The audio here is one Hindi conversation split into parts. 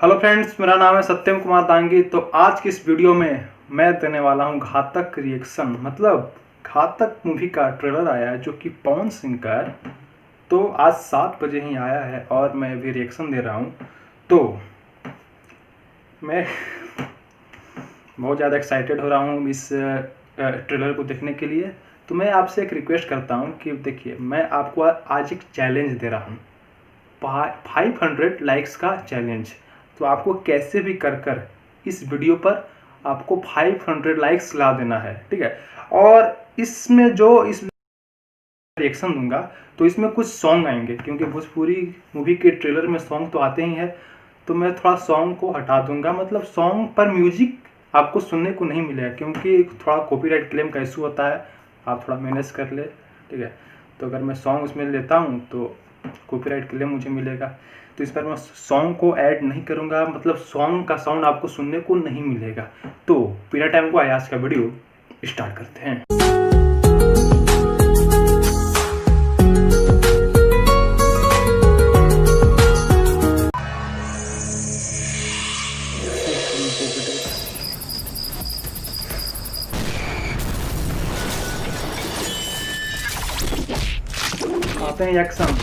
हेलो फ्रेंड्स, मेरा नाम है सत्यम कुमार दांगी। तो आज की इस वीडियो में मैं देने वाला हूं घातक रिएक्शन। मतलब घातक मूवी का ट्रेलर आया है जो कि पवन सिंह का है। तो आज 7 बजे ही आया है और मैं अभी रिएक्शन दे रहा हूं। तो मैं बहुत ज़्यादा एक्साइटेड हो रहा हूं इस ट्रेलर को देखने के लिए। तो मैं आपसे एक रिक्वेस्ट करता हूं कि देखिए, मैं आपको आज एक चैलेंज दे रहा हूं, 500 लाइक्स का चैलेंज। तो आपको कैसे भी कर इस वीडियो पर आपको 500 लाइक्स ला देना है, ठीक है। और इसमें जो इस रिएक्शन दूंगा तो इसमें कुछ सॉन्ग आएंगे, क्योंकि भोजपुरी मूवी के ट्रेलर में सॉन्ग तो आते ही हैं। तो मैं थोड़ा सॉन्ग को हटा दूंगा, मतलब सॉन्ग पर म्यूजिक आपको सुनने को नहीं मिलेगा, क्योंकि थोड़ा कॉपीराइट क्लेम का इशू होता है। आप थोड़ा मैनेज कर ले, ठीक है। तो अगर मैं सॉन्ग उसमें लेता हूँ तो कॉपीराइट क्लेम मुझे मिलेगा। तो इस पर मैं सॉन्ग को ऐड नहीं करूँगा, मतलब सॉन्ग का साउंड आपको सुनने को नहीं मिलेगा। तो बिना टाइम को आज का वीडियो स्टार्ट करते हैं। आते हैं एक्शन।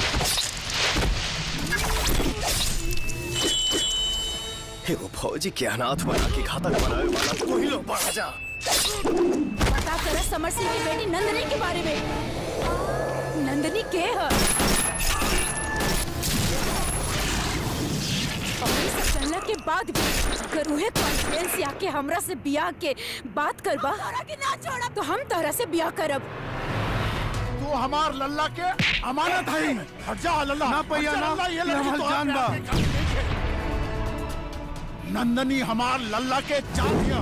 एगो फौजी के अनाथ बना के घातक बनावे वाला कोई लोग बढ़ा जा। पता करा समर सिंह की बेटी नंदनी के बारे में। नंदनी के है? और ये सब कहला के बाद भी अगर उहे कॉन्फ्रेंस आके हमरा से बियाह के बात करबा के ना छोड़ा तो हम तोरा से बियाह करब। तू हमार लल्ला के अमानत है। हट जा लल्ला ना पैया ना, ये हमार जान बा। नंदनी हमार लल्ला के जान दिया।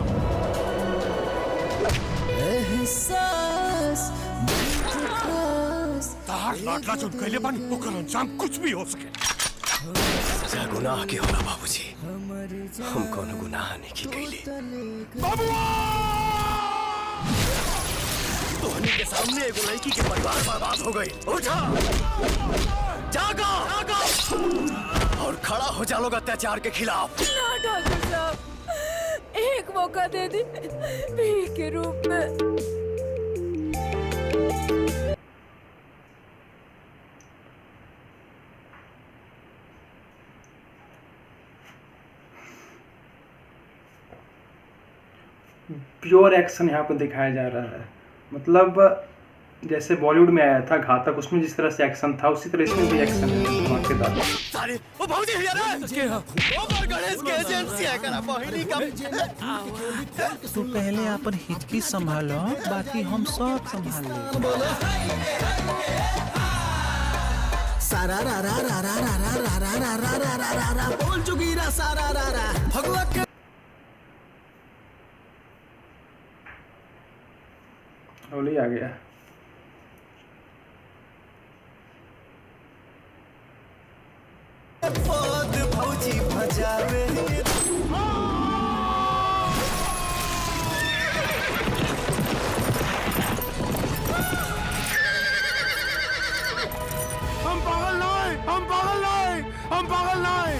तार लाडला जो कैले बानी ओकर अंजाम कुछ भी हो सके। सजा गुनाह के होला बाबूजी, हम कोनो गुनाह नहीं की कैले। बाबूआ तोहनी के सामने एगो लड़की के परिवार बर्बाद हो गई। उठा, जागा, जागा और खड़ा हो जा लोग अत्याचार के खिलाफ। ना डॉक्टर साहब, एक मौका दे दी भीख के रूप में। प्योर एक्शन यहाँ पर दिखाया जा रहा है। मतलब जैसे बॉलीवुड में आया था घातक, उसमें जिस तरह से एक्शन था उसी तरह इसमें भी एक्शन है धमाकेदार। सारे वो भौजी हिया रे के ओ मोर गणेश के एजेंसी है करा पहिली का। तू पहले अपन हिचकी संभालो, बाकी हम सब संभाल ले। सारा रा रा रा रा रा रा रा रा रा रा रा रा रा रा बोल चुकी रा सारा रा रा भगवा के होली आ गया। भौजी भजावे हम पागल नहीं, हम पागल नहीं, हम पागल नहीं।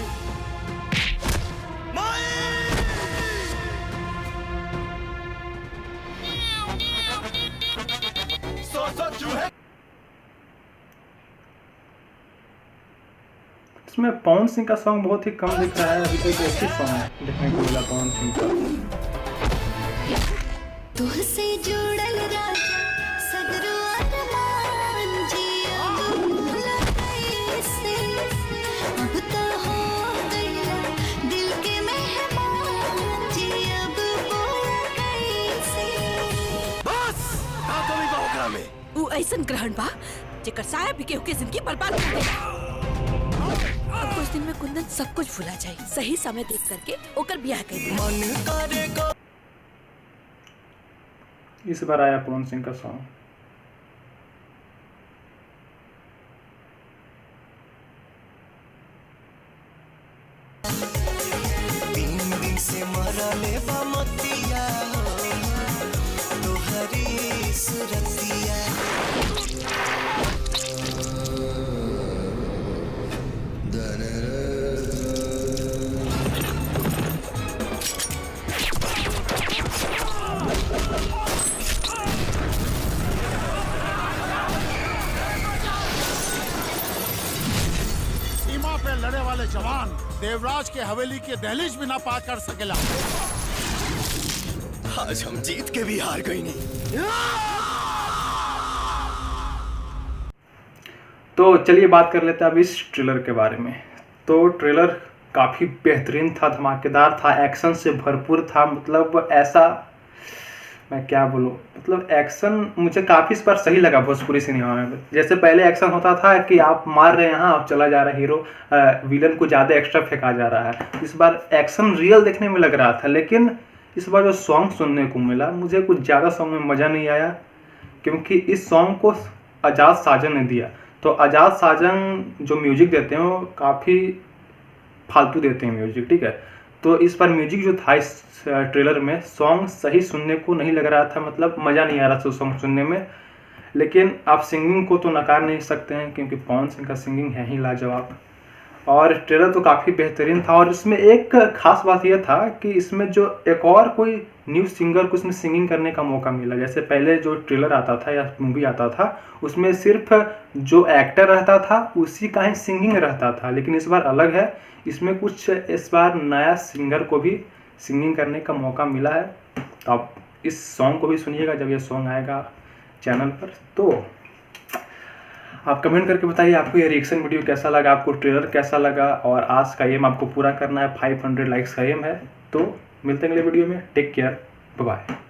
इसमें पवन सिंह का सॉन्ग बहुत ही कम दिख रहा है। अभी तक एक ही सॉन्ग है देखने को मिला पवन सिंह का। तुझसे जुड़ल राजा सगरो अरमान जिया भूला कैसे। अब तो हो गया दिल के मेहमान जी, अब बोला कैसे। बस का कमी बा ओकरा में। उ ऐसन ग्रहण बा जेकर साया भी केहू के जिंदगी बर्बाद कर देगा। अब कुछ दिन में कुंदन सब कुछ भुला जाए। सही समय देख करके ओकर बियाह कर दिया। मन करेगा। इस बार आया पवन सिंह का सॉन्ग। दिन दिन से मरले बा मतिया तोहरी सुरतिया। देवराज के हवेली के दहलीज भी ना पार कर सकेला। आज हम जीत के भी हार गई नहीं। तो चलिए बात कर लेते हैं अब इस ट्रेलर के बारे में। तो ट्रेलर काफ़ी बेहतरीन था, धमाकेदार था, एक्शन से भरपूर था। मतलब ऐसा मैं क्या बोलूँ, मतलब एक्शन मुझे काफ़ी इस बार सही लगा भोजपुरी सिनेमा में। जैसे पहले एक्शन होता था कि आप मार रहे हैं, हाँ आप चला जा रहा है हीरो, विलन को ज़्यादा एक्स्ट्रा फेंका जा रहा है। इस बार एक्शन रियल देखने में लग रहा था। लेकिन इस बार जो सॉन्ग सुनने को मिला, मुझे कुछ ज़्यादा सॉन्ग में मज़ा नहीं आया, क्योंकि इस सॉन्ग को आजाद साजन ने दिया। तो आजाद साजन जो म्यूजिक देते हैं वो काफ़ी फालतू देते हैं म्यूजिक, ठीक है। तो इस पर म्यूजिक जो था इस ट्रेलर में, सॉन्ग सही सुनने को नहीं लग रहा था, मतलब मज़ा नहीं आ रहा था सॉन्ग सुनने में। लेकिन आप सिंगिंग को तो नकार नहीं सकते हैं, क्योंकि पवन सिंह का सिंगिंग है ही लाजवाब। और ट्रेलर तो काफ़ी बेहतरीन था। और इसमें एक ख़ास बात यह था कि इसमें जो एक और कोई न्यू सिंगर को इसमें सिंगिंग करने का मौका मिला। जैसे पहले जो ट्रेलर आता था या मूवी आता था उसमें सिर्फ जो एक्टर रहता था उसी का ही सिंगिंग रहता था, लेकिन इस बार अलग है। इसमें कुछ इस बार नया सिंगर को भी सिंगिंग करने का मौका मिला है। तो आप इस सॉन्ग को भी सुनिएगा जब ये सॉन्ग आएगा चैनल पर। तो आप कमेंट करके बताइए आपको ये रिएक्शन वीडियो कैसा लगा, आपको ट्रेलर कैसा लगा। और आज का एम आपको पूरा करना है, 500 लाइक्स का एम है। तो मिलते हैं अगले वीडियो में। Take care, bye bye.